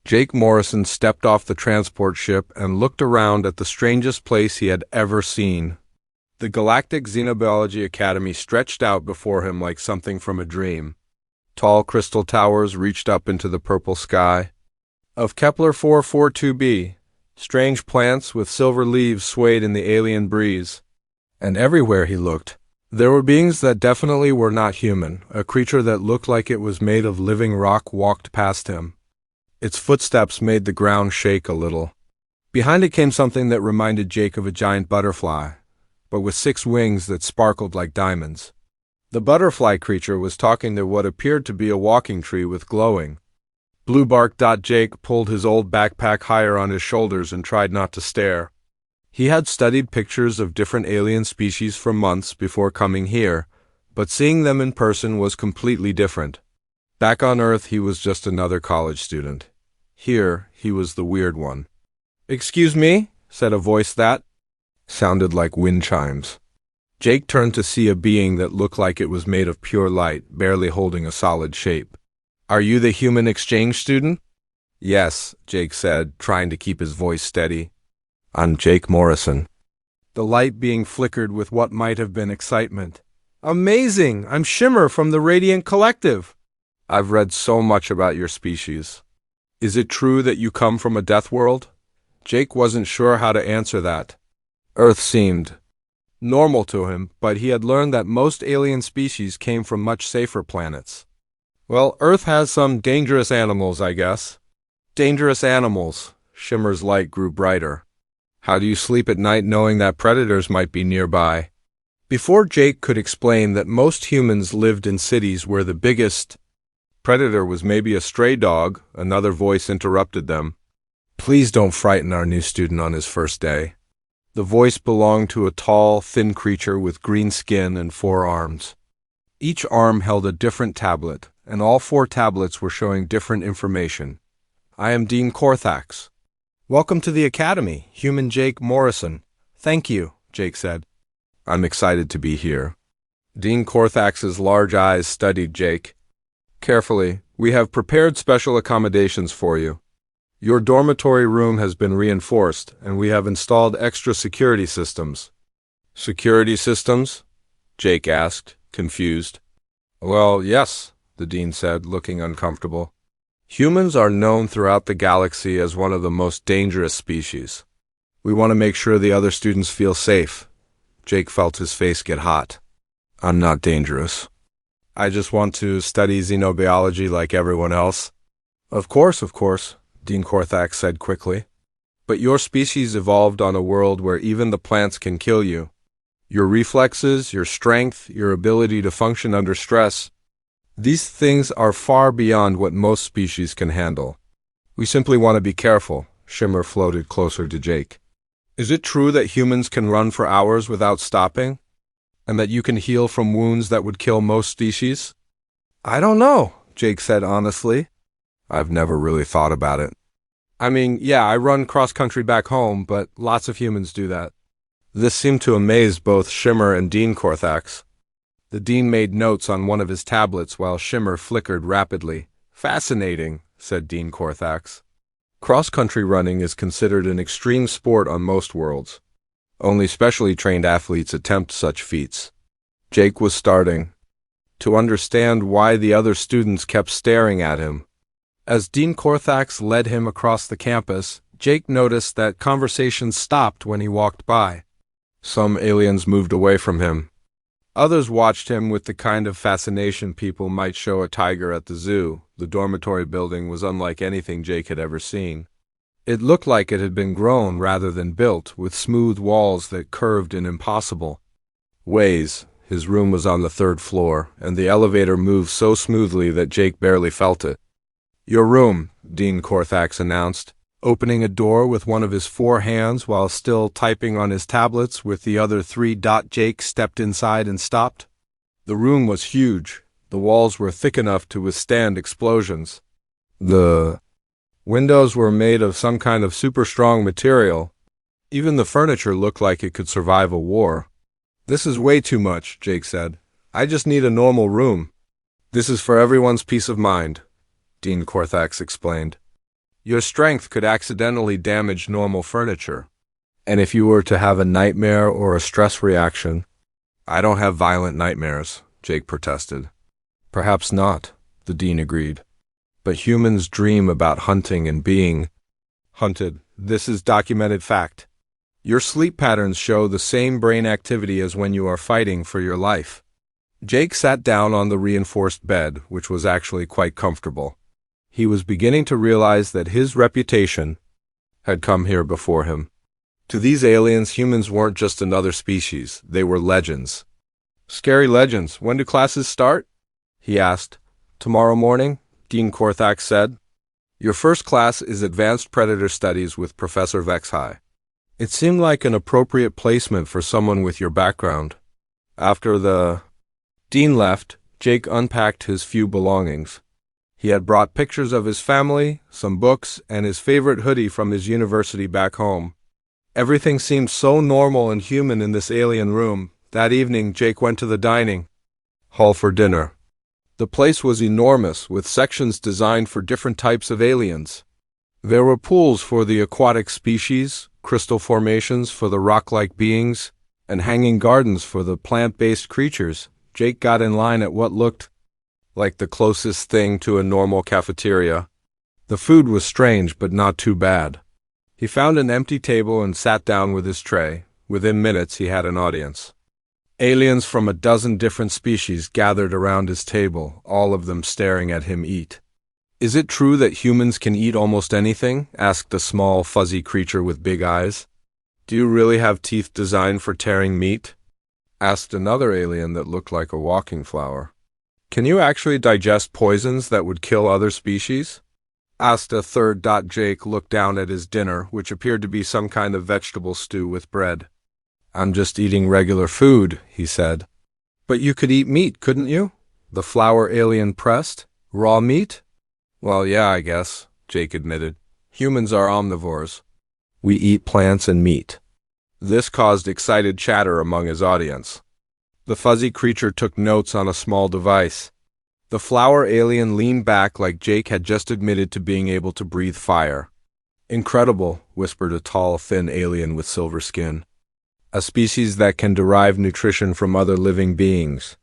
Jake Morrison stepped off the transport ship and looked around at the strangest place he had ever seen. The Galactic Xenobiology Academy stretched out before him like something from a dream. Tall crystal towers reached up into the purple sky. Of Kepler 442b, strange plants with silver leaves swayed in the alien breeze. And everywhere he looked, there were beings that definitely were not human. A creature that looked like it was made of living rock walked past him. Its footsteps made the ground shake a little. Behind it came something that reminded Jake of a giant butterfly, but with 6 wings that sparkled like diamonds. The butterfly creature was talking to what appeared to be a walking tree with glowing blue bark. Jake pulled his old backpack higher on his shoulders and tried not to stare. He had studied pictures of different alien species for months before coming here, but seeing them in person was completely different. Back on Earth, he was just another college student. Here, he was the weird one. "Excuse me," said a voice that sounded like wind chimes. Jake turned to see a being that looked like it was made of pure light, barely holding a solid shape. "Are you the human exchange student?" "Yes," Jake said, trying to keep his voice steady. "I'm Jake Morrison." The light being flickered with what might have been excitement. "Amazing! I'm Shimmer from the Radiant Collective. I've read so much about your species. Is it true that you come from a death world?" Jake wasn't sure how to answer that. Earth seemed normal to him, but he had learned that most alien species came from much safer planets. "Well, Earth has some dangerous animals, I guess." "Dangerous animals." Shimmer's light grew brighter. "How do you sleep at night knowing that predators might be nearby?" Before Jake could explain that most humans lived in cities where the biggest predator was maybe a stray dog, another voice interrupted them. "Please don't frighten our new student on his first day." The voice belonged to a tall, thin creature with green skin and 4 arms. Each arm held a different tablet, and all 4 tablets were showing different information. "I am Dean Corthax." "Welcome to the Academy, Human Jake Morrison." "Thank you," Jake said. "I'm excited to be here." Dean Corthax's large eyes studied Jake. "Carefully, we have prepared special accommodations for you. Your dormitory room has been reinforced, and we have installed extra security systems." "Security systems?" Jake asked, confused. "Well, yes," the dean said, looking uncomfortable. "Humans are known throughout the galaxy as one of the most dangerous species. We want to make sure the other students feel safe." Jake felt his face get hot. "I'm not dangerous. I just want to study xenobiology like everyone else." Of course," Dean Corthax said quickly. "But your species evolved on a world where even the plants can kill you. Your reflexes, your strength, your ability to function under stress, these things are far beyond what most species can handle. We simply want to be careful." Shimmer floated closer to Jake. "Is it true that humans can run for hours without stopping? And that you can heal from wounds that would kill most species?" "I don't know," Jake said honestly. "I've never really thought about it. I mean, yeah, I run cross-country back home, but lots of humans do that." This seemed to amaze both Shimmer and Dean Corthax. The dean made notes on one of his tablets while Shimmer flickered rapidly. "Fascinating," said Dean Corthax. "Cross-country running is considered an extreme sport on most worlds. Only specially trained athletes attempt such feats." Jake was starting to understand why the other students kept staring at him. As Dean Corthax led him across the campus, Jake noticed that conversations stopped when he walked by. Some aliens moved away from him. Others watched him with the kind of fascination people might show a tiger at the zoo. The dormitory building was unlike anything Jake had ever seen. It looked like it had been grown rather than built, with smooth walls that curved in impossible ways. His room was on the 3rd floor, and the elevator moved so smoothly that Jake barely felt it. "Your room," Dean Corthax announced, opening a door with one of his 4 hands while still typing on his tablets with the other 3. Jake stepped inside and stopped. The room was huge. The walls were thick enough to withstand explosions. The windows were made of some kind of super strong material. Even the furniture looked like it could survive a war. "This is way too much," Jake said. "I just need a normal room." "This is for everyone's peace of mind," Dean Corthax explained. Your strength could accidentally damage normal furniture. And if you were to have a nightmare or a stress reaction— I don't have violent nightmares, Jake protested. Perhaps not, the dean agreed. But humans dream about hunting and being hunted. This is documented fact. Your sleep patterns show the same brain activity as when you are fighting for your life. Jake sat down on the reinforced bed, which was actually quite comfortable. He was beginning to realize that his reputation had come here before him. To these aliens, humans weren't just another species, they were legends. Scary legends. When do classes start? He asked. Tomorrow morning, Dean Korthak said. Your first class is Advanced Predator Studies with Professor Vexhai. It seemed like an appropriate placement for someone with your background. After the dean left, Jake unpacked his few belongings. He had brought pictures of his family, some books, and his favorite hoodie from his university back home. Everything seemed so normal and human in this alien room. That evening, Jake went to the dining hall for dinner. The place was enormous, with sections designed for different types of aliens. There were pools for the aquatic species, crystal formations for the rock-like beings, and hanging gardens for the plant-based creatures. Jake got in line at what looked like the closest thing to a normal cafeteria. The food was strange, but not too bad. He found an empty table and sat down with his tray. Within minutes, he had an audience. Aliens from a dozen different species gathered around his table, all of them staring at him eat. Is it true that humans can eat almost anything? Asked a small, fuzzy creature with big eyes. Do you really have teeth designed for tearing meat? Asked another alien that looked like a walking flower. Can you actually digest poisons that would kill other species? Asked a third. Jake looked down at his dinner, which appeared to be some kind of vegetable stew with bread. I'm just eating regular food, he said. But you could eat meat, couldn't you? The flower alien pressed. Raw meat? Well, yeah, I guess, Jake admitted. Humans are omnivores. We eat plants and meat. This caused excited chatter among his audience. The fuzzy creature took notes on a small device. The flower alien leaned back like Jake had just admitted to being able to breathe fire. Incredible, whispered a tall, thin alien with silver skin. A species that can derive nutrition from other living beings.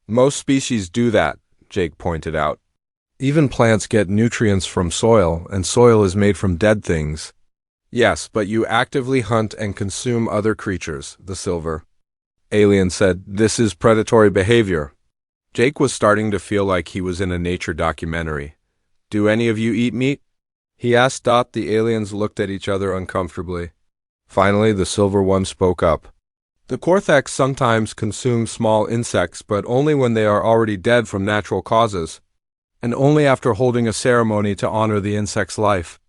Most species do that, Jake pointed out. Even plants get nutrients from soil, and soil is made from dead things. Yes, but you actively hunt and consume other creatures, the silver alien said. This is predatory behavior. Jake was starting to feel like he was in a nature documentary. Do any of you eat meat? He asked. The aliens looked at each other uncomfortably. Finally, the silver one spoke up. The Korthaks sometimes consume small insects, but only when they are already dead from natural causes, and only after holding a ceremony to honor the insect's life.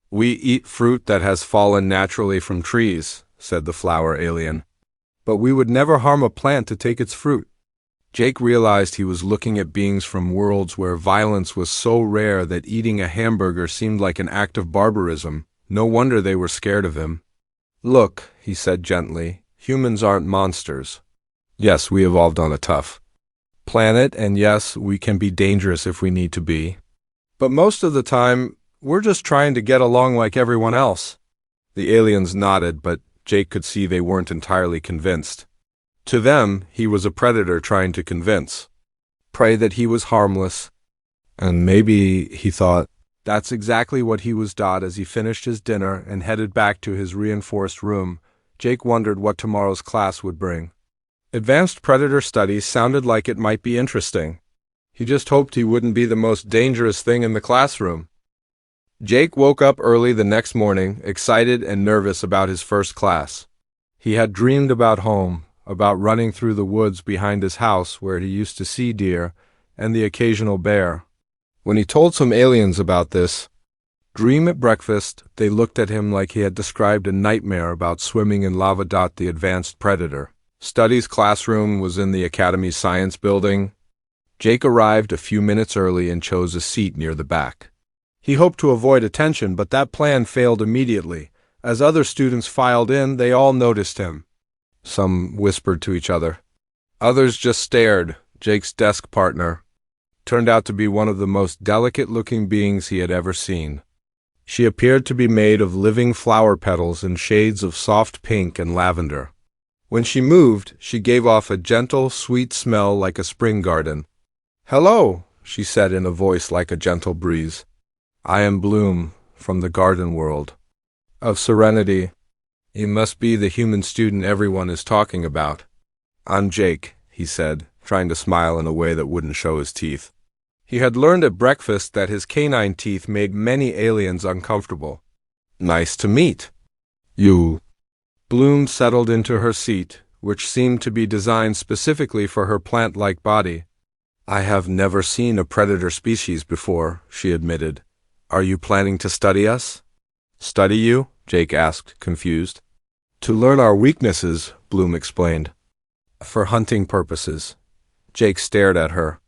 We eat fruit that has fallen naturally from trees, said the flower alien. But we would never harm a plant to take its fruit. Jake realized he was looking at beings from worlds where violence was so rare that eating a hamburger seemed like an act of barbarism. No wonder they were scared of him. Look, he said gently, humans aren't monsters. Yes, we evolved on a tough planet, and yes, we can be dangerous if we need to be. But most of the time, we're just trying to get along like everyone else. The aliens nodded, but Jake could see they weren't entirely convinced. To them, he was a predator trying to convince prey that he was harmless. And maybe, he thought, that's exactly what he was. As he finished his dinner and headed back to his reinforced room, Jake wondered what tomorrow's class would bring. Advanced Predator Studies sounded like it might be interesting. He just hoped he wouldn't be the most dangerous thing in the classroom. Jake woke up early the next morning, excited and nervous about his first class. He had dreamed about home, about running through the woods behind his house where he used to see deer and the occasional bear. When he told some aliens about this dream at breakfast, they looked at him like he had described a nightmare about swimming in lava. The Advanced Predator Studies classroom was in the Academy Science Building. Jake arrived a few minutes early and chose a seat near the back. He hoped to avoid attention, but that plan failed immediately. As other students filed in, they all noticed him. Some whispered to each other. Others just stared. Jake's desk partner turned out to be one of the most delicate-looking beings he had ever seen. She appeared to be made of living flower petals in shades of soft pink and lavender. When she moved, she gave off a gentle, sweet smell like a spring garden. "Hello," she said in a voice like a gentle breeze. "I am Bloom, from the garden world of serenity. You must be the human student everyone is talking about." "I'm Jake," he said, trying to smile in a way that wouldn't show his teeth. He had learned at breakfast that his canine teeth made many aliens uncomfortable. "Nice to meet you." Bloom settled into her seat, which seemed to be designed specifically for her plant-like body. "I have never seen a predator species before," she admitted. "Are you planning to study us?" "Study you?" Jake asked, confused. "To learn our weaknesses," Bloom explained. "For hunting purposes." Jake stared at her.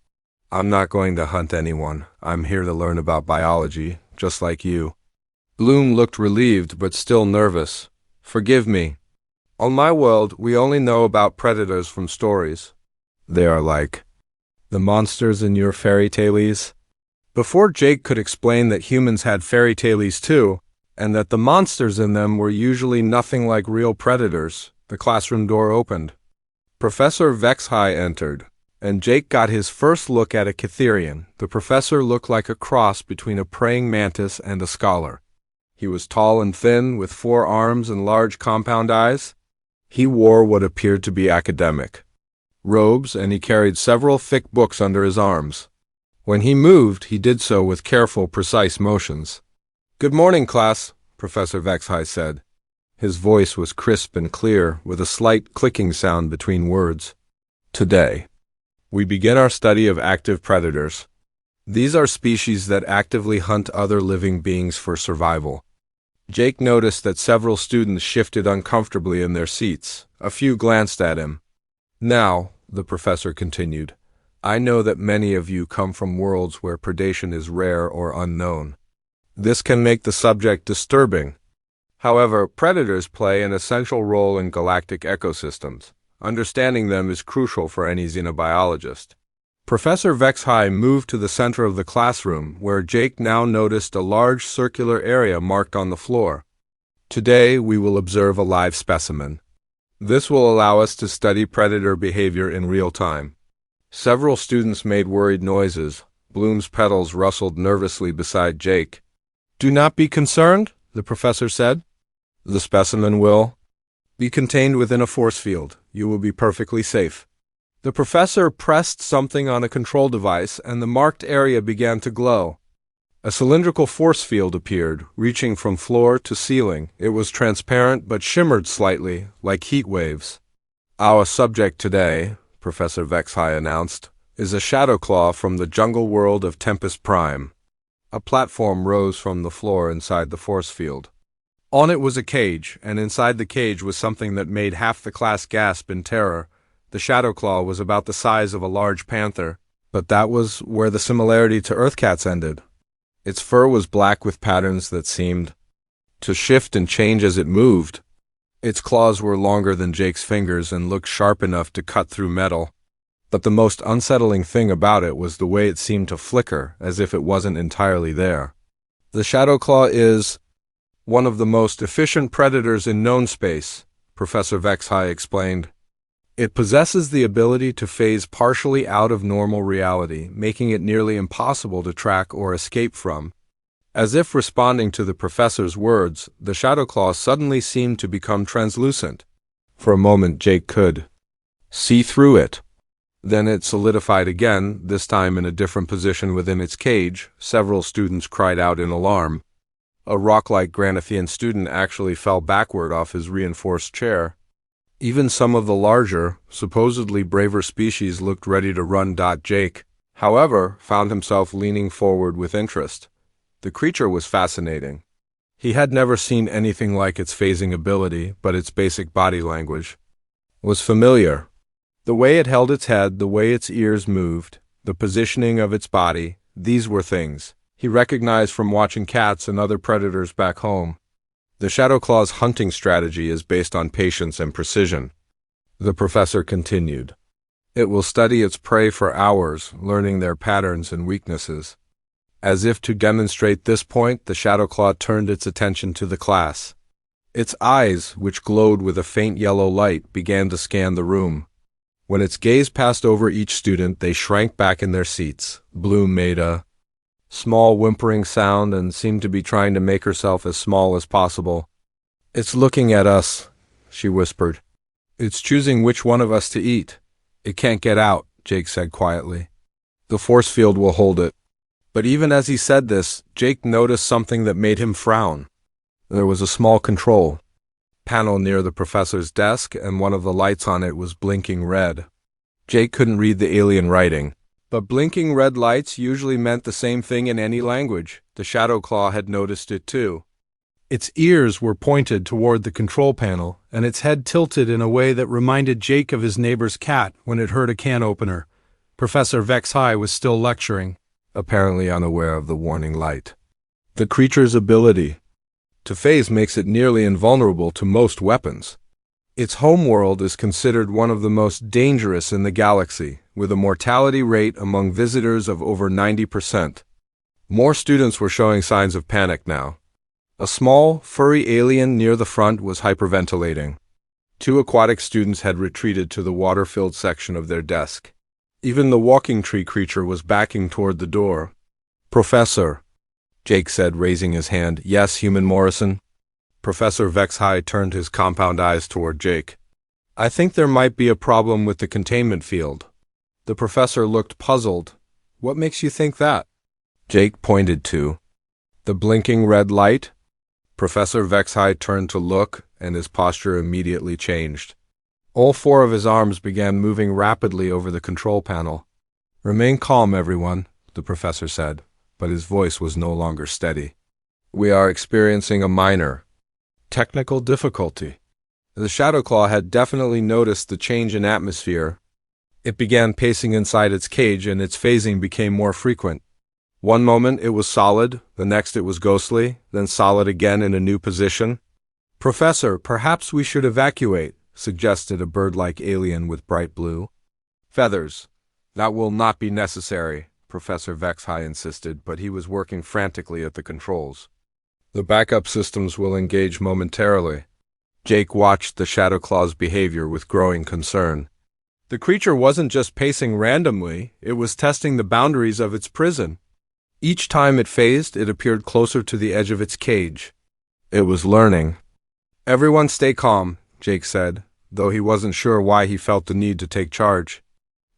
"I'm not going to hunt anyone. I'm here to learn about biology, just like you." Bloom looked relieved but still nervous. "Forgive me. On my world, we only know about predators from stories. They are like the monsters in your fairy tales." Before Jake could explain that humans had fairy tales too, and that the monsters in them were usually nothing like real predators, the classroom door opened. Professor Vexhai entered, and Jake got his first look at a Catherian. The professor looked like a cross between a praying mantis and a scholar. He was tall and thin, with 4 arms and large compound eyes. He wore what appeared to be academic robes, and he carried several thick books under his arms. When he moved, he did so with careful, precise motions. "Good morning, class," Professor Vexhai said. His voice was crisp and clear, with a slight clicking sound between words. "Today, we begin our study of active predators. These are species that actively hunt other living beings for survival." Jake noticed that several students shifted uncomfortably in their seats. A few glanced at him. "Now," the professor continued, "I know that many of you come from worlds where predation is rare or unknown. This can make the subject disturbing. However, predators play an essential role in galactic ecosystems. Understanding them is crucial for any xenobiologist." Professor Vexhai moved to the center of the classroom, where Jake now noticed a large circular area marked on the floor. "Today, we will observe a live specimen. This will allow us to study predator behavior in real time." Several students made worried noises. Bloom's petals rustled nervously beside Jake. "Do not be concerned," the professor said. "The specimen will be contained within a force field. You will be perfectly safe." The professor pressed something on a control device, and the marked area began to glow. A cylindrical force field appeared, reaching from floor to ceiling. It was transparent but shimmered slightly, like heat waves. "Our subject today," Professor Vexhai announced, "is a Shadowclaw from the jungle world of Tempest Prime." A platform rose from the floor inside the force field. On it was a cage, and inside the cage was something that made half the class gasp in terror. The Shadowclaw was about the size of a large panther, but that was where the similarity to Earthcats ended. Its fur was black with patterns that seemed to shift and change as it moved. Its claws were longer than Jake's fingers and looked sharp enough to cut through metal. But the most unsettling thing about it was the way it seemed to flicker, as if it wasn't entirely there. "The Shadowclaw is one of the most efficient predators in known space," Professor Vexhai explained. "It possesses the ability to phase partially out of normal reality, making it nearly impossible to track or escape from." As if responding to the professor's words, the Shadowclaw suddenly seemed to become translucent. For a moment Jake could see through it. Then it solidified again, this time in a different position within its cage. Several students cried out in alarm. A rock-like Granathian student actually fell backward off his reinforced chair. Even some of the larger, supposedly braver species looked ready to run. Jake, however, found himself leaning forward with interest. The creature was fascinating. He had never seen anything like its phasing ability, but its basic body language was familiar. The way it held its head, the way its ears moved, the positioning of its body, these were things he recognized from watching cats and other predators back home. "The Shadowclaw's hunting strategy is based on patience and precision," the professor continued. "It will study its prey for hours, learning their patterns and weaknesses. As if to demonstrate this point, the Shadow Claw turned its attention to the class. Its eyes, which glowed with a faint yellow light, began to scan the room. When its gaze passed over each student, they shrank back in their seats. Bloom made a small whimpering sound and seemed to be trying to make herself as small as possible. "It's looking at us," she whispered. "It's choosing which one of us to eat. It can't get out," Jake said quietly. "The force field will hold it." But even as he said this, Jake noticed something that made him frown. There was a small control panel near the professor's desk, and one of the lights on it was blinking red. Jake couldn't read the alien writing, but blinking red lights usually meant the same thing in any language. The Shadow Claw had noticed it too. Its ears were pointed toward the control panel, and its head tilted in a way that reminded Jake of his neighbor's cat when it heard a can opener. Professor Vex-High was still lecturing, apparently unaware of the warning light. The creature's ability to phase makes it nearly invulnerable to most weapons. Its homeworld is considered one of the most dangerous in the galaxy, with a mortality rate among visitors of over 90%. More students were showing signs of panic now. A small, furry alien near the front was hyperventilating. 2 aquatic students had retreated to the water-filled section of their desk. Even the walking tree creature was backing toward the door. "Professor," Jake said, raising his hand. "Yes, Human Morrison?" Professor Vex-High turned his compound eyes toward Jake. "I think there might be a problem with the containment field." The professor looked puzzled. "What makes you think that?" Jake pointed to the blinking red light. Professor Vex-High turned to look, and his posture immediately changed. All 4 of his arms began moving rapidly over the control panel. "Remain calm, everyone," the professor said, but his voice was no longer steady. "We are experiencing a minor technical difficulty." The Shadow Claw had definitely noticed the change in atmosphere. It began pacing inside its cage, and its phasing became more frequent. One moment it was solid, the next it was ghostly, then solid again in a new position. "Professor, perhaps we should evacuate," suggested a bird-like alien with bright blue feathers. "That will not be necessary," Professor Vex-High insisted, but he was working frantically at the controls. "The backup systems will engage momentarily." Jake watched the Shadow Claw's behavior with growing concern. The creature wasn't just pacing randomly, it was testing the boundaries of its prison. Each time it phased, it appeared closer to the edge of its cage. It was learning. "Everyone stay calm," Jake said, though he wasn't sure why he felt the need to take charge.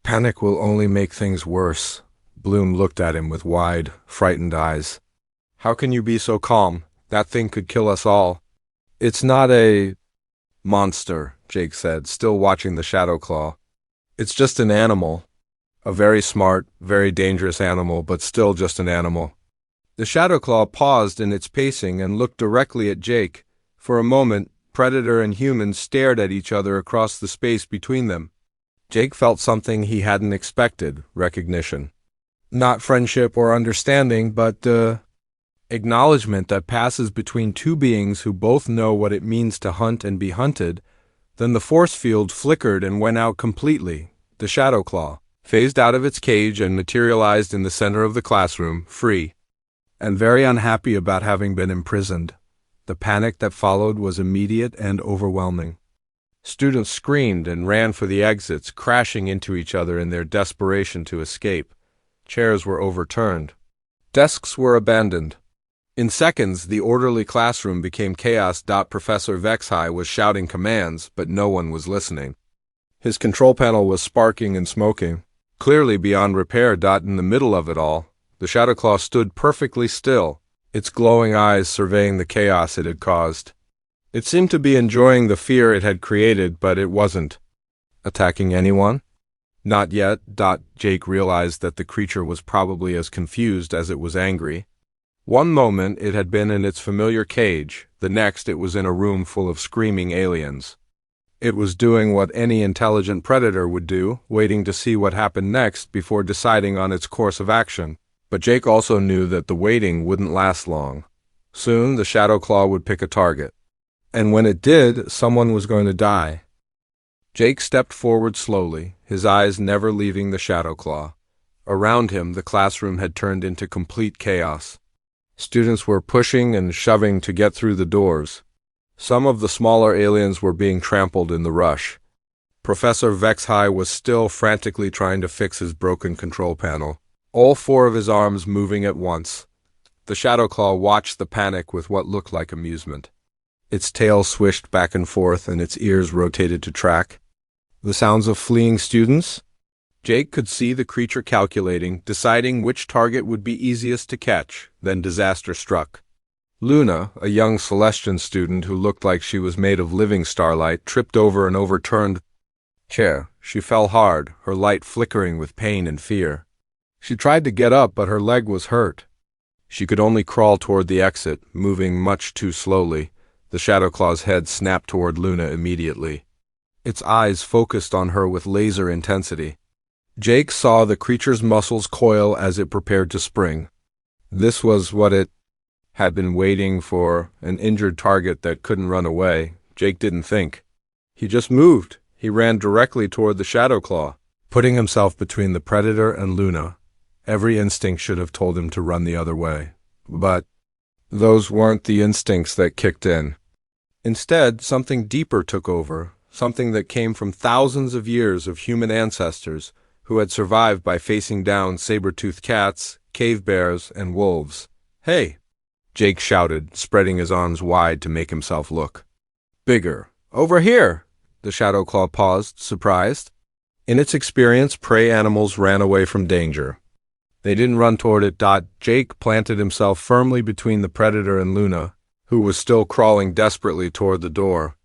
"Panic will only make things worse." Bloom looked at him with wide, frightened eyes. "How can you be so calm? That thing could kill us all." "It's not a monster," Jake said, still watching the Shadow Claw. "It's just an animal. A very smart, very dangerous animal, but still just an animal." The Shadow Claw paused in its pacing and looked directly at Jake. For a moment, Predator and human stared at each other across the space between them. Jake felt something he hadn't expected: recognition. Not friendship or understanding, but acknowledgement that passes between 2 beings who both know what it means to hunt and be hunted. Then the force field flickered and went out completely. The Shadow Claw phased out of its cage and materialized in the center of the classroom, free, and very unhappy about having been imprisoned. The panic that followed was immediate and overwhelming. Students screamed and ran for the exits, crashing into each other in their desperation to escape. Chairs were overturned. Desks were abandoned. In seconds, the orderly classroom became chaos. Professor Vex-High was shouting commands, but no one was listening. His control panel was sparking and smoking, clearly beyond repair. In the middle of it all, the Shadow Claw stood perfectly still, its glowing eyes surveying the chaos it had caused. It seemed to be enjoying the fear it had created, but it wasn't. Attacking anyone? Not yet. Jake realized that the creature was probably as confused as it was angry. One moment it had been in its familiar cage, the next it was in a room full of screaming aliens. It was doing what any intelligent predator would do, waiting to see what happened next before deciding on its course of action. But Jake also knew that the waiting wouldn't last long. Soon the Shadow Claw would pick a target. And when it did, someone was going to die. Jake stepped forward slowly, his eyes never leaving the Shadow Claw. Around him, the classroom had turned into complete chaos. Students were pushing and shoving to get through the doors. Some of the smaller aliens were being trampled in the rush. Professor Vexhai was still frantically trying to fix his broken control panel, all four of his arms moving at once. The Shadowclaw watched the panic with what looked like amusement. Its tail swished back and forth and its ears rotated to track the sounds of fleeing students. Jake could see the creature calculating, deciding which target would be easiest to catch. Then disaster struck. Luna, a young Celestian student who looked like she was made of living starlight, tripped over an overturned chair. She fell hard, her light flickering with pain and fear. She tried to get up, but her leg was hurt. She could only crawl toward the exit, moving much too slowly. The Shadowclaw's head snapped toward Luna immediately. Its eyes focused on her with laser intensity. Jake saw the creature's muscles coil as it prepared to spring. This was what it had been waiting for, an injured target that couldn't run away. Jake didn't think. He just moved. He ran directly toward the Shadowclaw, putting himself between the predator and Luna. Every instinct should have told him to run the other way. But those weren't the instincts that kicked in. Instead, something deeper took over, something that came from thousands of years of human ancestors who had survived by facing down saber-toothed cats, cave bears, and wolves. "Hey!" Jake shouted, spreading his arms wide to make himself look bigger. "Over here!" The Shadowclaw paused, surprised. In its experience, prey animals ran away from danger. They didn't run toward it. Jake planted himself firmly between the predator and Luna, who was still crawling desperately toward the door.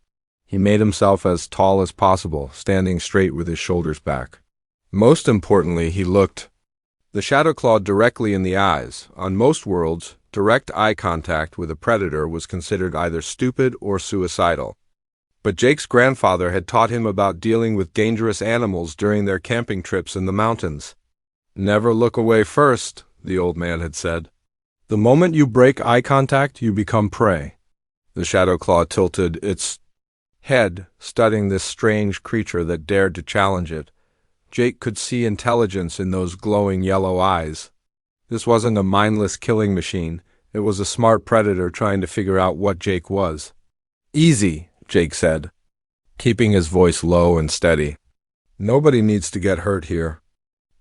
He made himself as tall as possible, standing straight with his shoulders back. Most importantly, he looked the Shadowclaw directly in the eyes. On most worlds, direct eye contact with a predator was considered either stupid or suicidal. But Jake's grandfather had taught him about dealing with dangerous animals during their camping trips in the mountains. "Never look away first," the old man had said. "The moment you break eye contact, you become prey." The Shadowclaw tilted its head, studying this strange creature that dared to challenge it. Jake could see intelligence in those glowing yellow eyes. This wasn't a mindless killing machine. It was a smart predator trying to figure out what Jake was. "Easy," Jake said, keeping his voice low and steady. "Nobody needs to get hurt here."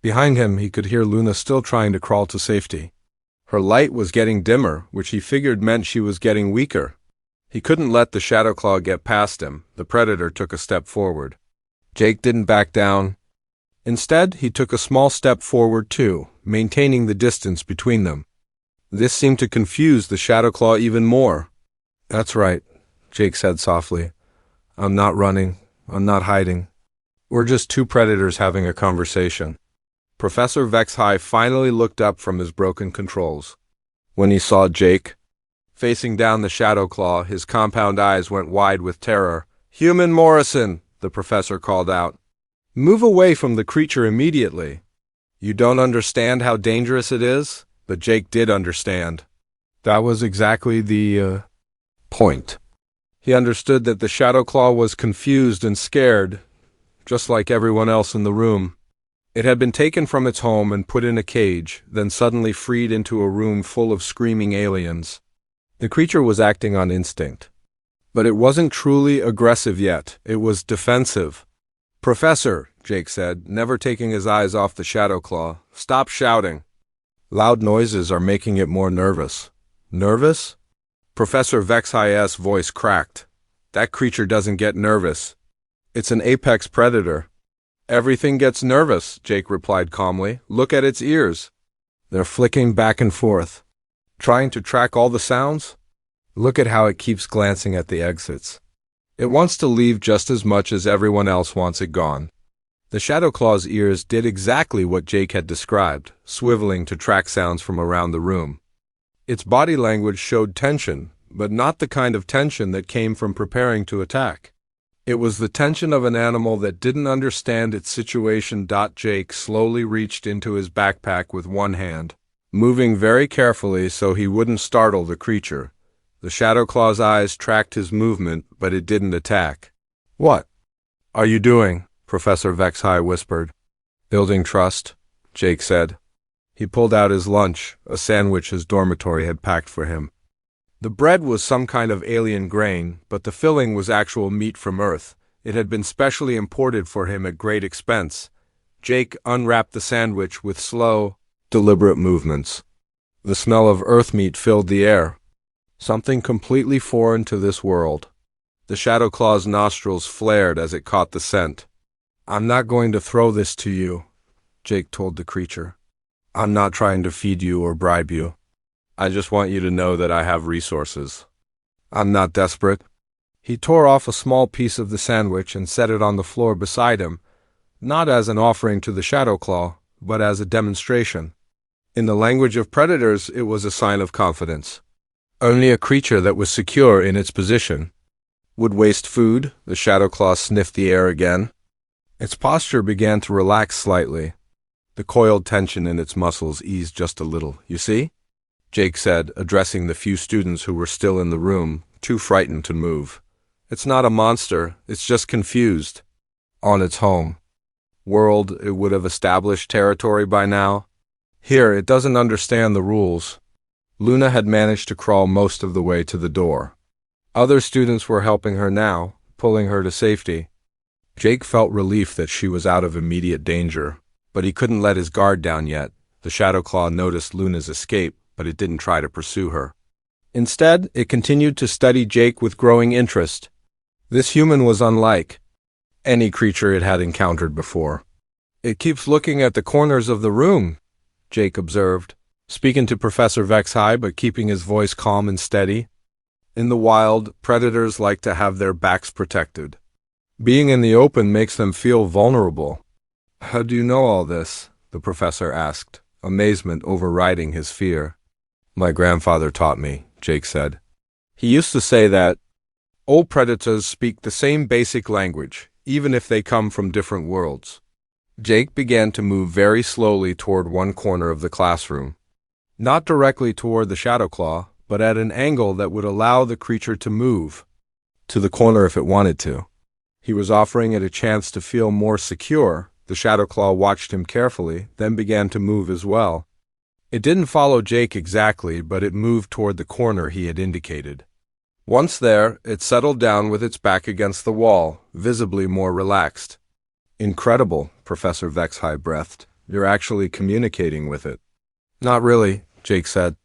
Behind him, he could hear Luna still trying to crawl to safety. Her light was getting dimmer, which he figured meant she was getting weaker. He couldn't let the Shadowclaw get past him. The predator took a step forward. Jake didn't back down. Instead, he took a small step forward too, maintaining the distance between them. This seemed to confuse the Shadowclaw even more. "That's right," Jake said softly. "I'm not running. I'm not hiding. We're just two predators having a conversation." Professor Vexhai finally looked up from his broken controls. When he saw Jake facing down the Shadowclaw, his compound eyes went wide with terror. "Human Morrison," the professor called out. "Move away from the creature immediately." "You don't understand how dangerous it is?" But Jake did understand. That was exactly the point. He understood that the Shadowclaw was confused and scared, just like everyone else in the room. It had been taken from its home and put in a cage, then suddenly freed into a room full of screaming aliens. The creature was acting on instinct. But it wasn't truly aggressive yet. It was defensive. "Professor," Jake said, never taking his eyes off the Shadowclaw, "stop shouting. Loud noises are making it more nervous." "Nervous?" Professor Vexhai's voice cracked. "That creature doesn't get nervous. It's an apex predator." "Everything gets nervous," Jake replied calmly. "Look at its ears. They're flicking back and forth, trying to track all the sounds. Look at how it keeps glancing at the exits. It wants to leave just as much as everyone else wants it gone." The Shadowclaw's ears did exactly what Jake had described, swiveling to track sounds from around the room. Its body language showed tension, but not the kind of tension that came from preparing to attack. It was the tension of an animal that didn't understand its situation. Jake slowly reached into his backpack with one hand, moving very carefully so he wouldn't startle the creature. The Shadowclaw's eyes tracked his movement, but it didn't attack. "What are you doing?" Professor Vexhai whispered. "Building trust," Jake said. He pulled out his lunch, a sandwich his dormitory had packed for him. The bread was some kind of alien grain, but the filling was actual meat from Earth. It had been specially imported for him at great expense. Jake unwrapped the sandwich with slow, deliberate movements. The smell of Earth meat filled the air, something completely foreign to this world. The Shadowclaw's nostrils flared as it caught the scent. "I'm not going to throw this to you," Jake told the creature. "I'm not trying to feed you or bribe you. I just want you to know that I have resources. I'm not desperate." He tore off a small piece of the sandwich and set it on the floor beside him, not as an offering to the Shadowclaw, but as a demonstration. In the language of predators, it was a sign of confidence. Only a creature that was secure in its position would waste food. The Shadowclaw sniffed the air again. Its posture began to relax slightly. The coiled tension in its muscles eased just a little. "You see?" Jake said, addressing the few students who were still in the room, too frightened to move. "It's not a monster, it's just confused. On its home world, it would have established territory by now. Here, it doesn't understand the rules." Luna had managed to crawl most of the way to the door. Other students were helping her now, pulling her to safety. Jake felt relief that she was out of immediate danger, but he couldn't let his guard down yet. The Shadowclaw noticed Luna's escape, but it didn't try to pursue her. Instead, it continued to study Jake with growing interest. This human was unlike any creature it had encountered before. "It keeps looking at the corners of the room," Jake observed, speaking to Professor Vexhai but keeping his voice calm and steady. In the wild, predators like to have their backs protected. Being in the open makes them feel vulnerable. "How do you know all this?" the professor asked, amazement overriding his fear. "My grandfather taught me," Jake said. "He used to say that all predators speak the same basic language, even if they come from different worlds." Jake began to move very slowly toward one corner of the classroom. Not directly toward the Shadowclaw, but at an angle that would allow the creature to move to the corner if it wanted to. He was offering it a chance to feel more secure. The Shadowclaw watched him carefully, then began to move as well. It didn't follow Jake exactly, but it moved toward the corner he had indicated. Once there, it settled down with its back against the wall, visibly more relaxed. "Incredible," Professor Vexhai breathed. "You're actually communicating with it." "Not really," Jake said.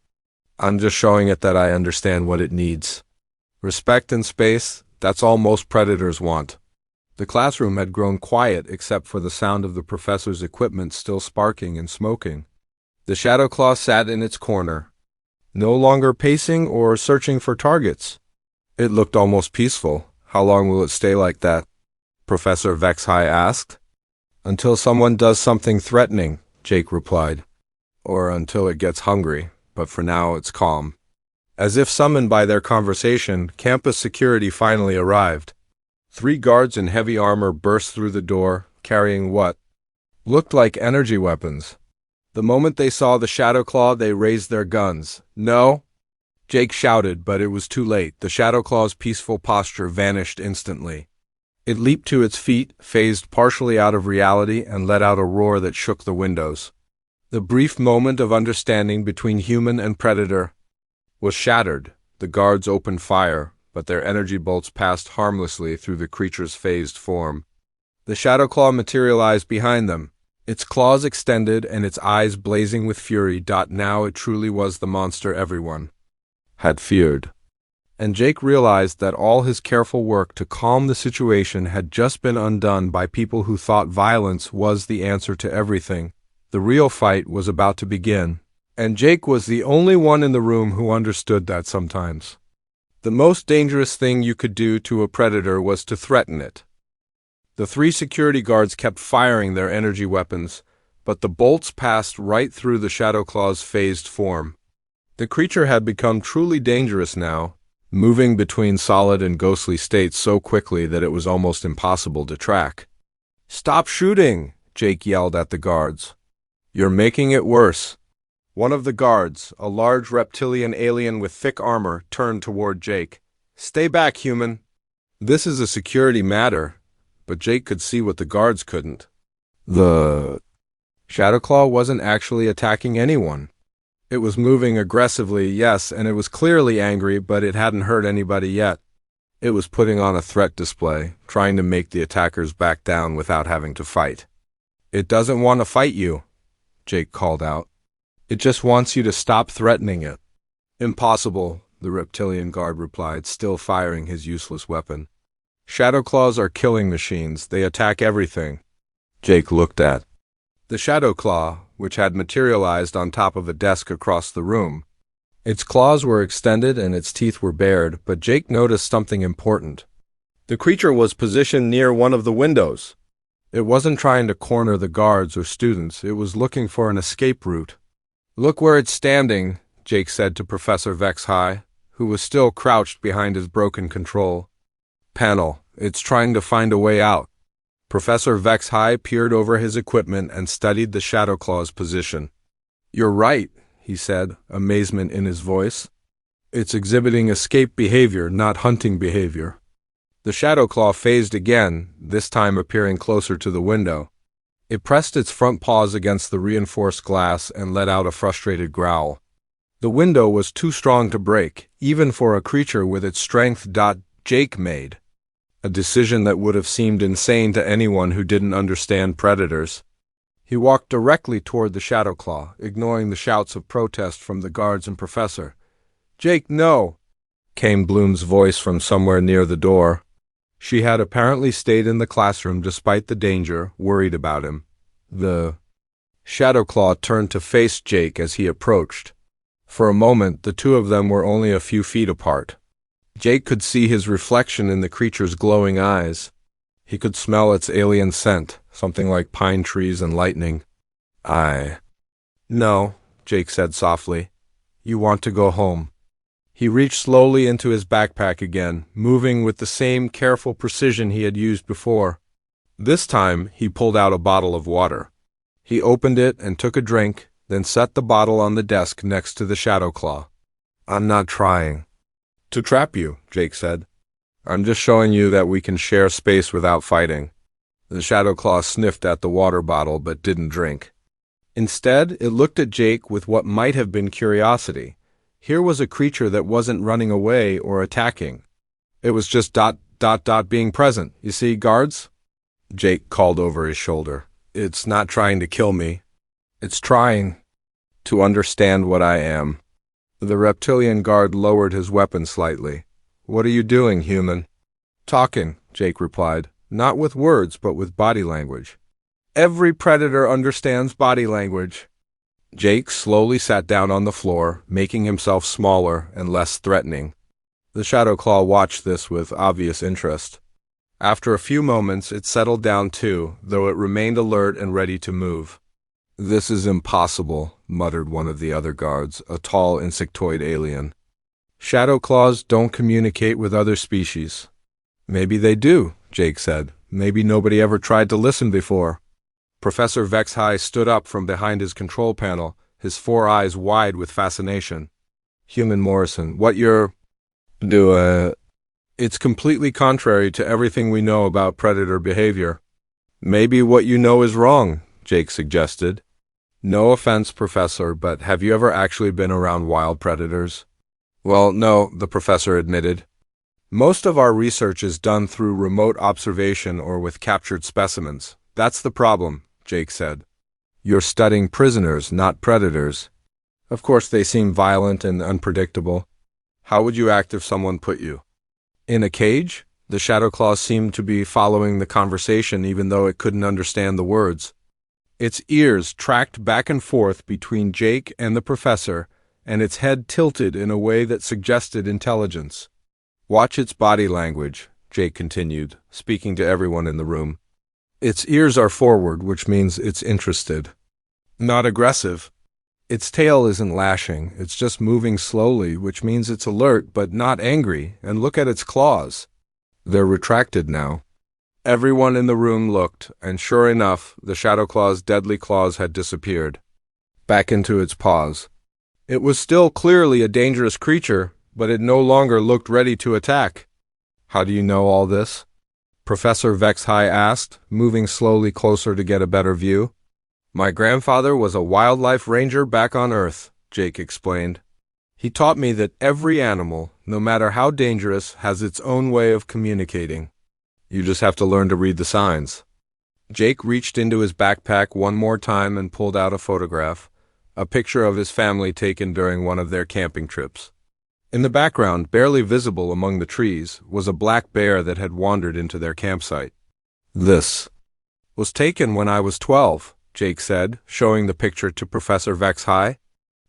"I'm just showing it that I understand what it needs. Respect in space, that's all most predators want." The classroom had grown quiet except for the sound of the professor's equipment still sparking and smoking. The Shadowclaw sat in its corner, no longer pacing or searching for targets. It looked almost peaceful. "How long will it stay like that?" Professor Vexhai asked. "Until someone does something threatening," Jake replied. "Or until it gets hungry, but for now it's calm." As if summoned by their conversation, campus security finally arrived. 3 guards in heavy armor burst through the door, carrying what looked like energy weapons. The moment they saw the Shadowclaw, they raised their guns. "No!" Jake shouted, but it was too late. The Shadowclaw's peaceful posture vanished instantly. It leaped to its feet, phased partially out of reality, and let out a roar that shook the windows. The brief moment of understanding between human and predator was shattered. The guards opened fire, but their energy bolts passed harmlessly through the creature's phased form. The Shadowclaw materialized behind them, its claws extended and its eyes blazing with fury. Now it truly was the monster everyone had feared. And Jake realized that all his careful work to calm the situation had just been undone by people who thought violence was the answer to everything. The real fight was about to begin, and Jake was the only one in the room who understood that sometimes the most dangerous thing you could do to a predator was to threaten it. The 3 security guards kept firing their energy weapons, but the bolts passed right through the Shadowclaw's phased form. The creature had become truly dangerous now, moving between solid and ghostly states so quickly that it was almost impossible to track. "Stop shooting!" Jake yelled at the guards. "You're making it worse." One of the guards, a large reptilian alien with thick armor, turned toward Jake. "Stay back, human." This is a security matter, but Jake could see what the guards couldn't. The Shadowclaw wasn't actually attacking anyone. It was moving aggressively, yes, and it was clearly angry, but it hadn't hurt anybody yet. It was putting on a threat display, trying to make the attackers back down without having to fight. It doesn't want to fight you, Jake called out. It just wants you to stop threatening it. Impossible, the reptilian guard replied, still firing his useless weapon. Shadowclaws are killing machines. They attack everything. Jake looked at the Shadowclaw, which had materialized on top of a desk across the room. Its claws were extended and its teeth were bared, but Jake noticed something important. The creature was positioned near one of the windows. It wasn't trying to corner the guards or students. It was looking for an escape route. Look where it's standing, Jake said to Professor Vex-High, who was still crouched behind his broken control panel. It's trying to find a way out. Professor Vex-High peered over his equipment and studied the Shadowclaw's position. You're right, he said, amazement in his voice. It's exhibiting escape behavior, not hunting behavior. The Shadowclaw phased again, this time appearing closer to the window. It pressed its front paws against the reinforced glass and let out a frustrated growl. The window was too strong to break, even for a creature with its strength. Jake made a decision that would have seemed insane to anyone who didn't understand predators. He walked directly toward the Shadowclaw, ignoring the shouts of protest from the guards and professor. Jake, no, came Bloom's voice from somewhere near the door. She had apparently stayed in the classroom despite the danger, worried about him. The Shadowclaw turned to face Jake as he approached. For a moment, the two of them were only a few feet apart. Jake could see his reflection in the creature's glowing eyes. He could smell its alien scent, something like pine trees and lightning. No, Jake said softly. You want to go home. He reached slowly into his backpack again, moving with the same careful precision he had used before. This time, he pulled out a bottle of water. He opened it and took a drink, then set the bottle on the desk next to the Shadowclaw. I'm not trying to trap you, Jake said. I'm just showing you that we can share space without fighting. The Shadowclaw sniffed at the water bottle but didn't drink. Instead, it looked at Jake with what might have been curiosity. Here was a creature that wasn't running away or attacking. It was just being present. You see, guards? Jake called over his shoulder. It's not trying to kill me. It's trying to understand what I am. The reptilian guard lowered his weapon slightly. What are you doing, human? Talking, Jake replied. Not with words, but with body language. Every predator understands body language. Jake slowly sat down on the floor, making himself smaller and less threatening. The Shadowclaw watched this with obvious interest. After a few moments, it settled down too, though it remained alert and ready to move. This is impossible, muttered one of the other guards, a tall insectoid alien. Shadowclaws don't communicate with other species. Maybe they do, Jake said. Maybe nobody ever tried to listen before. Professor Vex-High stood up from behind his control panel, his 4 eyes wide with fascination. Human Morrison, what you're It's completely contrary to everything we know about predator behavior. Maybe what you know is wrong, Jake suggested. No offense, Professor, but have you ever actually been around wild predators? Well, no, the professor admitted. Most of our research is done through remote observation or with captured specimens. That's the problem, Jake said. You're studying prisoners, not predators. Of course, they seem violent and unpredictable. How would you act if someone put you in a cage? The Shadowclaw seemed to be following the conversation even though it couldn't understand the words. Its ears tracked back and forth between Jake and the professor, and its head tilted in a way that suggested intelligence. Watch its body language, Jake continued, speaking to everyone in the room. Its ears are forward, which means it's interested. Not aggressive. Its tail isn't lashing, it's just moving slowly, which means it's alert but not angry, and look at its claws. They're retracted now. Everyone in the room looked, and sure enough, the Shadowclaw's deadly claws had disappeared. Back into its paws. It was still clearly a dangerous creature, but it no longer looked ready to attack. How do you know all this? Professor Vex-High asked, moving slowly closer to get a better view. My grandfather was a wildlife ranger back on Earth, Jake explained. He taught me that every animal, no matter how dangerous, has its own way of communicating. You just have to learn to read the signs. Jake reached into his backpack one more time and pulled out a photograph, a picture of his family taken during one of their camping trips. In the background, barely visible among the trees, was a black bear that had wandered into their campsite. This was taken when I was 12, Jake said, showing the picture to Professor Vexhai.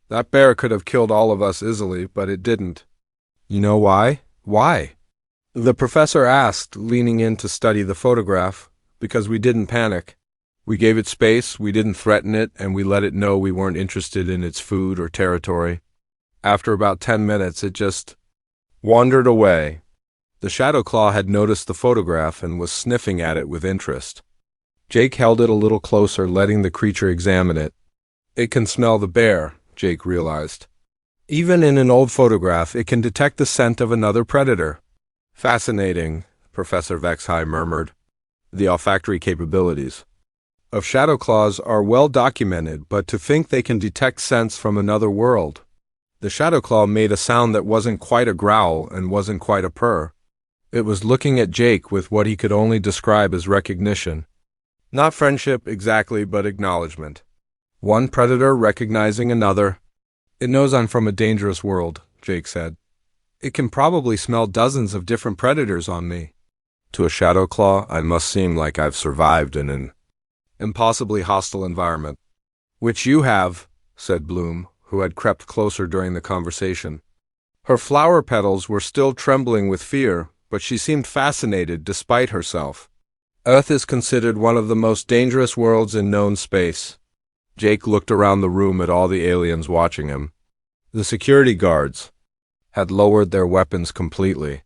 That bear could have killed all of us easily, but it didn't. You know why? Why? The professor asked, leaning in to study the photograph. Because we didn't panic. We gave it space, we didn't threaten it, and we let it know we weren't interested in its food or territory. After about 10 minutes, it just wandered away. The Shadow Claw had noticed the photograph and was sniffing at it with interest. Jake held it a little closer, letting the creature examine it. It can smell the bear, Jake realized. Even in an old photograph, it can detect the scent of another predator. Fascinating, Professor Vexhai murmured. The olfactory capabilities of shadow claws are well documented, but to think they can detect scents from another world. The shadow claw made a sound that wasn't quite a growl and wasn't quite a purr. It was looking at Jake with what he could only describe as recognition. Not friendship exactly, but acknowledgement. One predator recognizing another. It knows I'm from a dangerous world, Jake said. It can probably smell dozens of different predators on me. To a shadow claw, I must seem like I've survived in an impossibly hostile environment. Which you have, said Bloom, who had crept closer during the conversation. Her flower petals were still trembling with fear, but she seemed fascinated despite herself. Earth is considered one of the most dangerous worlds in known space. Jake looked around the room at all the aliens watching him. The security guards had lowered their weapons completely.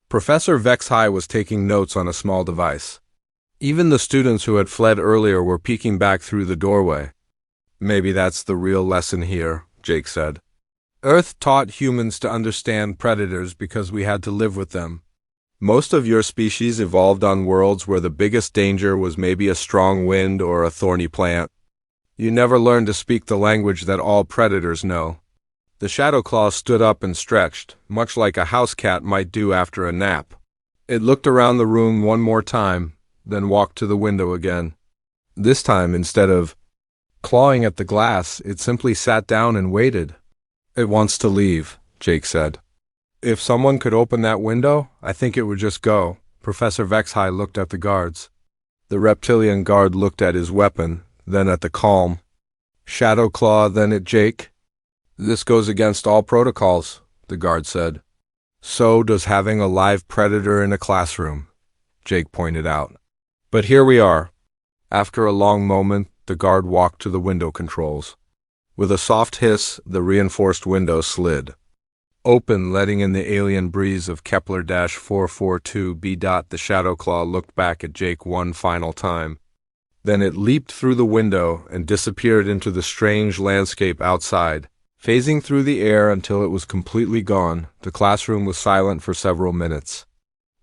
Professor Vexhai was taking notes on a small device. Even the students who had fled earlier were peeking back through the doorway. Maybe that's the real lesson here, Jake said. Earth taught humans to understand predators because we had to live with them. Most of your species evolved on worlds where the biggest danger was maybe a strong wind or a thorny plant. You never learned to speak the language that all predators know. The shadow claw stood up and stretched, much like a house cat might do after a nap. It looked around the room one more time, then walked to the window again. This time, instead of clawing at the glass, it simply sat down and waited. It wants to leave, Jake said. If someone could open that window, I think it would just go. Professor Vexhai looked at the guards. The reptilian guard looked at his weapon, then at the calm shadow claw, then at Jake. This goes against all protocols, the guard said. So does having a live predator in a classroom, Jake pointed out. But here we are. After a long moment, the guard walked to the window controls. With a soft hiss, the reinforced window slid open, letting in the alien breeze of Kepler-442b. The shadow claw looked back at Jake one final time. Then it leaped through the window and disappeared into the strange landscape outside. Phasing through the air until it was completely gone, the classroom was silent for several minutes.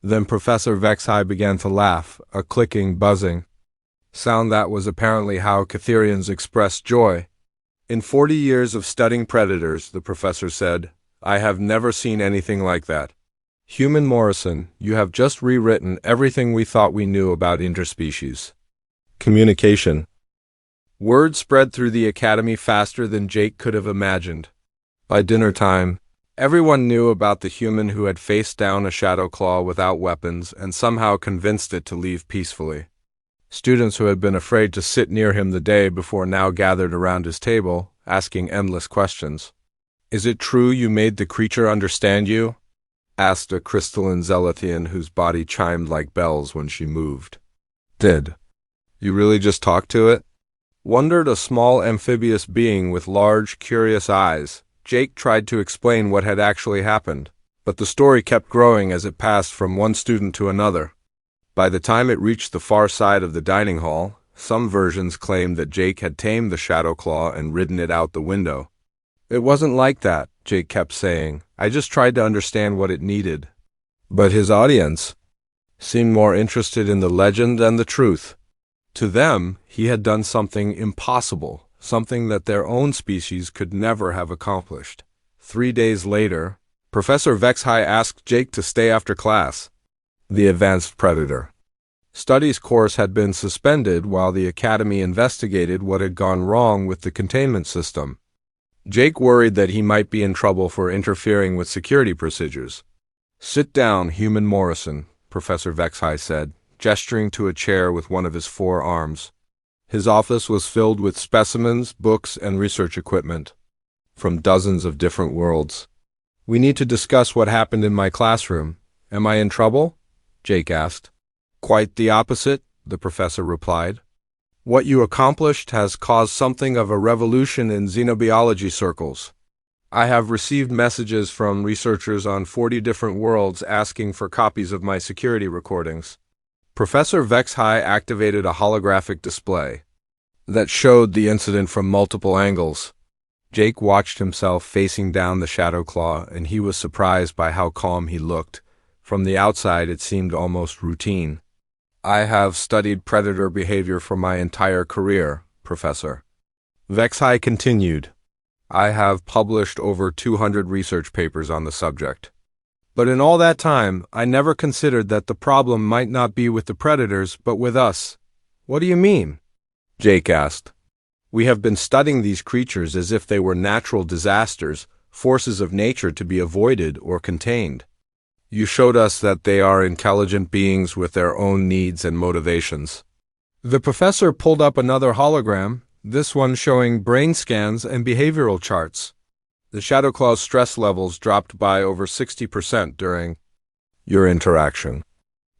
Then Professor Vexhai began to laugh, a clicking, buzzing sound that was apparently how Catherians expressed joy. In 40 years of studying predators, the professor said, I have never seen anything like that. Human Morrison, you have just rewritten everything we thought we knew about interspecies communication. Word spread through the academy faster than Jake could have imagined. By dinner time, everyone knew about the human who had faced down a shadow claw without weapons and somehow convinced it to leave peacefully. Students who had been afraid to sit near him the day before now gathered around his table, asking endless questions. Is it true you made the creature understand you? Asked a crystalline Zealothian whose body chimed like bells when she moved. Did you really just talk to it? Wondered a small amphibious being with large, curious eyes. Jake tried to explain what had actually happened, but the story kept growing as it passed from one student to another. By the time it reached the far side of the dining hall, some versions claimed that Jake had tamed the shadow claw and ridden it out the window. It wasn't like that, Jake kept saying. I just tried to understand what it needed. But his audience seemed more interested in the legend than the truth. To them, he had done something impossible, something that their own species could never have accomplished. 3 days later, Professor Vexhai asked Jake to stay after class. The Advanced Predator Studies course had been suspended while the Academy investigated what had gone wrong with the containment system. Jake worried that he might be in trouble for interfering with security procedures. "Sit down, Human Morrison," Professor Vexhai said, gesturing to a chair with one of his 4 arms. His office was filled with specimens, books, and research equipment from dozens of different worlds. "We need to discuss what happened in my classroom. Am I in trouble?" Jake asked. "Quite the opposite," the professor replied. "What you accomplished has caused something of a revolution in xenobiology circles. I have received messages from researchers on 40 different worlds asking for copies of my security recordings." Professor Vexhai activated a holographic display that showed the incident from multiple angles. Jake watched himself facing down the Shadow Claw, and he was surprised by how calm he looked. From the outside, it seemed almost routine. "I have studied predator behavior for my entire career, Professor." Vexhai continued. "I have published over 200 research papers on the subject. But in all that time, I never considered that the problem might not be with the predators, but with us." "What do you mean?" Jake asked. "We have been studying these creatures as if they were natural disasters, forces of nature to be avoided or contained. You showed us that they are intelligent beings with their own needs and motivations." The professor pulled up another hologram, this one showing brain scans and behavioral charts. The Shadowclaw's stress levels dropped by over 60% during your interaction.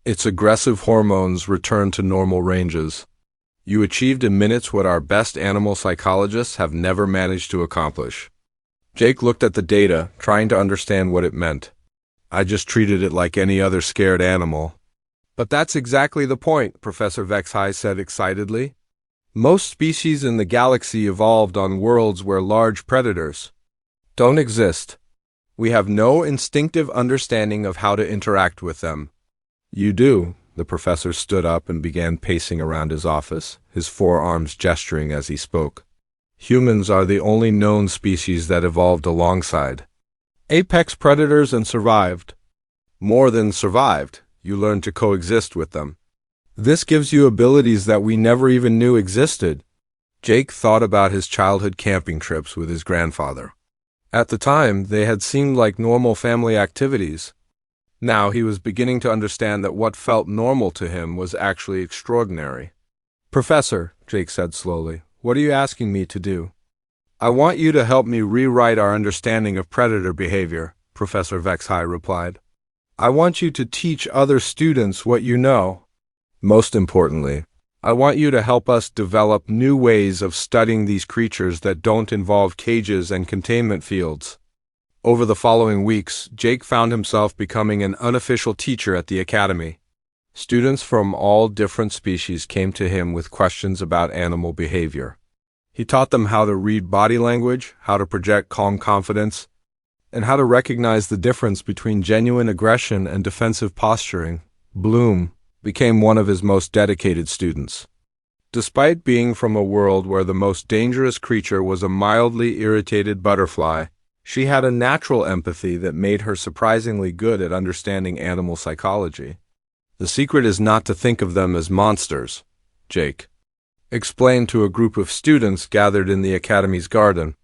Its aggressive hormones returned to normal ranges. You achieved in minutes what our best animal psychologists have never managed to accomplish. Jake looked at the data, trying to understand what it meant. "I just treated it like any other scared animal." "But that's exactly the point," Professor Vexhai said excitedly. "Most species in the galaxy evolved on worlds where large predators don't exist. We have no instinctive understanding of how to interact with them." "You do." The professor stood up and began pacing around his office, his 4 arms gesturing as he spoke. "Humans are the only known species that evolved alongside apex predators and survived. More than survived, you learned to coexist with them. This gives you abilities that we never even knew existed." Jake thought about his childhood camping trips with his grandfather. At the time, they had seemed like normal family activities. Now he was beginning to understand that what felt normal to him was actually extraordinary. "Professor," Jake said slowly, "what are you asking me to do?" "I want you to help me rewrite our understanding of predator behavior," Professor Vexhai replied. "I want you to teach other students what you know. Most importantly, I want you to help us develop new ways of studying these creatures that don't involve cages and containment fields." Over the following weeks, Jake found himself becoming an unofficial teacher at the Academy. Students from all different species came to him with questions about animal behavior. He taught them how to read body language, how to project calm confidence, and how to recognize the difference between genuine aggression and defensive posturing. Bloom became one of his most dedicated students. Despite being from a world where the most dangerous creature was a mildly irritated butterfly, she had a natural empathy that made her surprisingly good at understanding animal psychology. "The secret is not to think of them as monsters," Jake explained to a group of students gathered in the Academy's garden.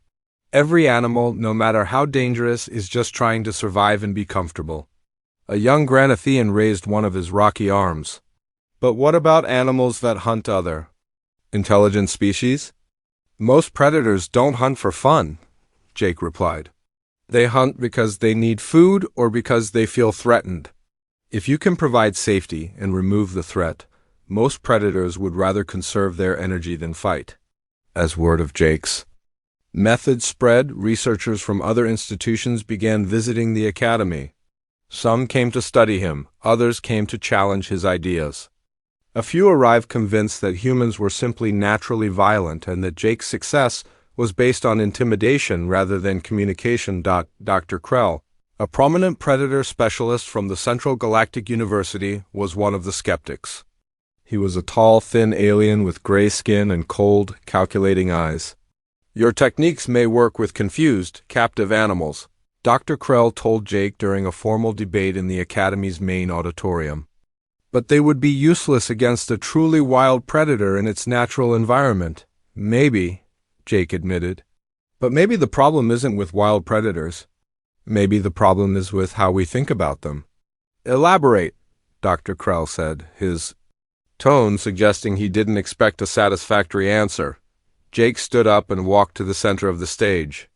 "Every animal, no matter how dangerous, is just trying to survive and be comfortable." A young Granathian raised one of his rocky arms. "But what about animals that hunt other intelligent species?" "Most predators don't hunt for fun," Jake replied. "They hunt because they need food or because they feel threatened. If you can provide safety and remove the threat, most predators would rather conserve their energy than fight." As word of Jake's method spread, researchers from other institutions began visiting the Academy. Some came to study him, others came to challenge his ideas. A few arrived convinced that humans were simply naturally violent and that Jake's success was based on intimidation rather than communication. Dr. Krell, a prominent predator specialist from the Central Galactic University, was one of the skeptics. He was a tall, thin alien with gray skin and cold, calculating eyes. "Your techniques may work with confused, captive animals," Dr. Krell told Jake during a formal debate in the Academy's main auditorium. "But they would be useless against a truly wild predator in its natural environment." "Maybe," Jake admitted. "But maybe the problem isn't with wild predators. Maybe the problem is with how we think about them." "Elaborate," Dr. Krell said, his tone suggesting he didn't expect a satisfactory answer. Jake stood up and walked to the center of the stage.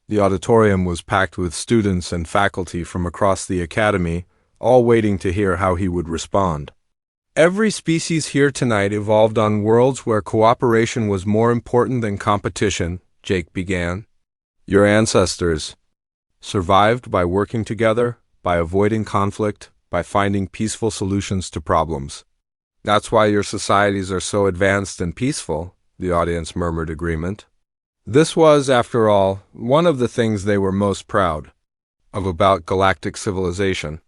The auditorium was packed with students and faculty from across the academy, all waiting to hear how he would respond. "Every species here tonight evolved on worlds where cooperation was more important than competition," Jake began. "Your ancestors survived by working together, by avoiding conflict, by finding peaceful solutions to problems. That's why your societies are so advanced and peaceful," the audience murmured agreement. This was, after all, one of the things they were most proud of about galactic civilization.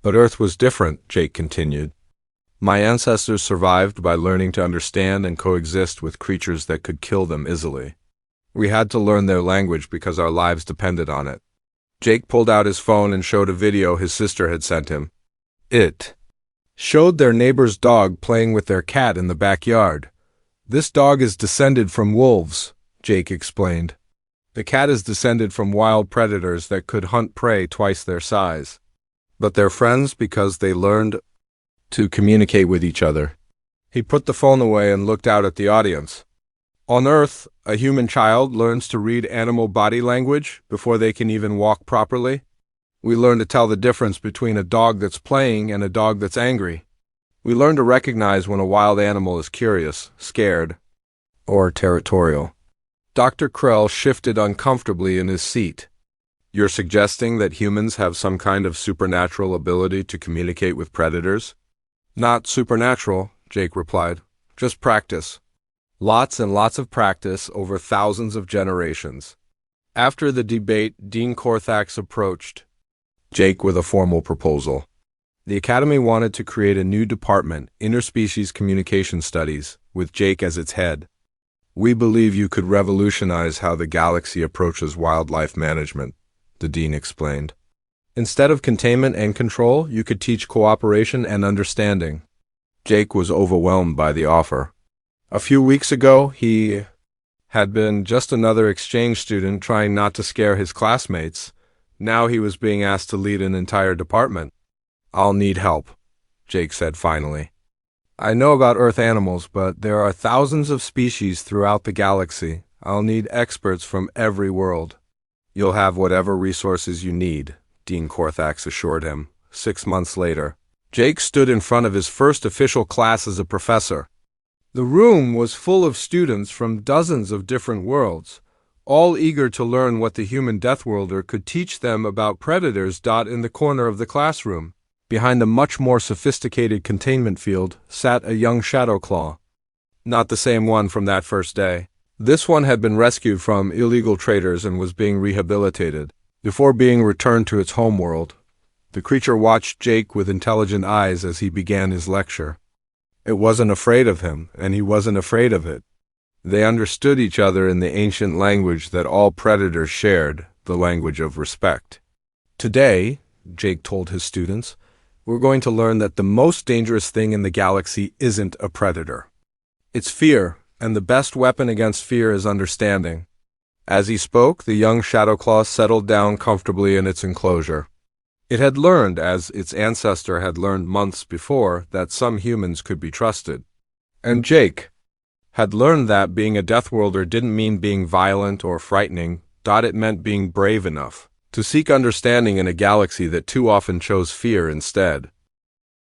"But Earth was different," Jake continued. "My ancestors survived by learning to understand and coexist with creatures that could kill them easily. We had to learn their language because our lives depended on it." Jake pulled out his phone and showed a video his sister had sent him. It showed their neighbor's dog playing with their cat in the backyard. "This dog is descended from wolves," Jake explained. "The cat is descended from wild predators that could hunt prey twice their size. But they're friends because they learned to communicate with each other." He put the phone away and looked out at the audience. "On Earth, a human child learns to read animal body language before they can even walk properly. We learn to tell the difference between a dog that's playing and a dog that's angry. We learn to recognize when a wild animal is curious, scared, or territorial." Dr. Krell shifted uncomfortably in his seat. "You're suggesting that humans have some kind of supernatural ability to communicate with predators?" "Not supernatural," Jake replied. "Just practice. Lots and lots of practice over thousands of generations." After the debate, Dean Corthax approached Jake with a formal proposal. The Academy wanted to create a new department, Interspecies Communication Studies, with Jake as its head. "We believe you could revolutionize how the galaxy approaches wildlife management," the dean explained. "Instead of containment and control, you could teach cooperation and understanding." Jake was overwhelmed by the offer. A few weeks ago, he had been just another exchange student trying not to scare his classmates. Now he was being asked to lead an entire department. "I'll need help," Jake said finally. "I know about Earth animals, but there are thousands of species throughout the galaxy. I'll need experts from every world." "You'll have whatever resources you need," Dean Corthax assured him. 6 months later, Jake stood in front of his first official class as a professor. The room was full of students from dozens of different worlds, all eager to learn what the human Deathworlder could teach them about predators. In the corner of the classroom, behind a much more sophisticated containment field, sat a young Shadowclaw. Not the same one from that first day. This one had been rescued from illegal traders and was being rehabilitated before being returned to its homeworld. The creature watched Jake with intelligent eyes as he began his lecture. It wasn't afraid of him, and he wasn't afraid of it. They understood each other in the ancient language that all predators shared, the language of respect. "Today," Jake told his students, "we're going to learn that the most dangerous thing in the galaxy isn't a predator. It's fear, and the best weapon against fear is understanding." As he spoke, the young Shadowclaw settled down comfortably in its enclosure. It had learned, as its ancestor had learned months before, that some humans could be trusted. And Jake had learned that being a Deathworlder didn't mean being violent or frightening. It meant being brave enough to seek understanding in a galaxy that too often chose fear instead.